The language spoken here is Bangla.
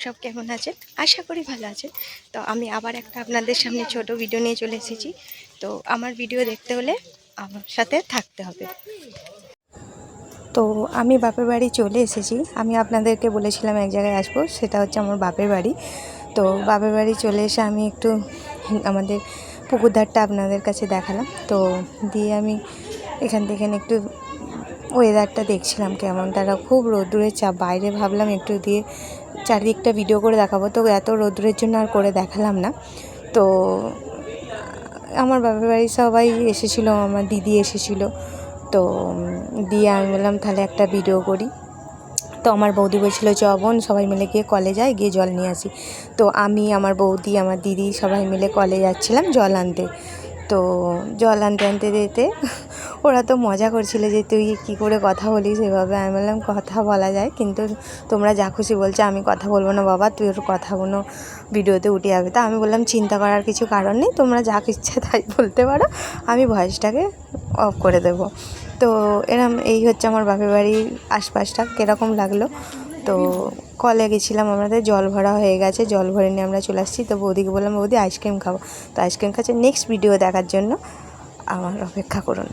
সব কেমন আছেন? আশা করি ভালো আছেন। তো আমি আবার একটা আপনাদের সামনে ছোট ভিডিও নিয়ে চলে এসেছি। তো আমার ভিডিও দেখতে হলে আমার সাথে থাকতে হবে। তো আমি বাপের বাড়ি চলে এসেছি। আমি আপনাদেরকে বলেছিলাম এক জায়গায় আসবো, সেটা হচ্ছে আমার বাপের বাড়ি। তো বাপের বাড়ি চলে এসে আমি একটু আমাদের পুকুর ধারটা আপনাদের কাছে দেখালাম। তো দিয়ে আমি এখান থেকে একটু ওয়েদারটা দেখছিলাম কেমন। তারা খুব রোদ্দুরের চাপ, বাইরে ভাবলাম একটু দিয়ে চারিদিকটা ভিডিও করে দেখাবো, তো এত রোদ্দুরের জন্য আর করে দেখালাম না। তো আমার বাপের বাড়ির সবাই এসেছিলো, আমার দিদি এসেছিলো। তো দিয়ে আমি বললাম তাহলে একটা ভিডিও করি। তো আমার বৌদি বলছিল চ বোন সবাই মিলে গিয়ে কলে যাই, গিয়ে জল নিয়ে আসি। তো আমি, আমার বৌদি, আমার দিদি সবাই মিলে কলে যাচ্ছিলাম জল আনতে। তো জল আনতে আনতে যেতে ওরা তো মজা করছিল যে তুই কী করে কথা বলিস এভাবে। আমি বললাম কথা বলা যায়, কিন্তু তোমরা যা খুশি বলছো, আমি কথা বলবো না বাবা, তুই ওর কথাগুলো ভিডিওতে উঠে যাবে। তা আমি বললাম চিন্তা করার কিছু কারণ নেই, তোমরা যা ইচ্ছে তাই বলতে পারো, আমি ভয়েসটাকে অফ করে দেবো। তো এই হচ্ছে আমার বাপের বাড়ির আশপাশটা কীরকম লাগলো। তো কলে গেছিলাম, আমাদের জল ভরা হয়ে গেছে, জল ভরে নিয়ে আমরা চলে আসছি। তো বৌদিকে বললাম বৌদি আইসক্রিম খাবো। তো আইসক্রিম খাচ্ছে। নেক্সট ভিডিও দেখার জন্য আমার অপেক্ষা করুন।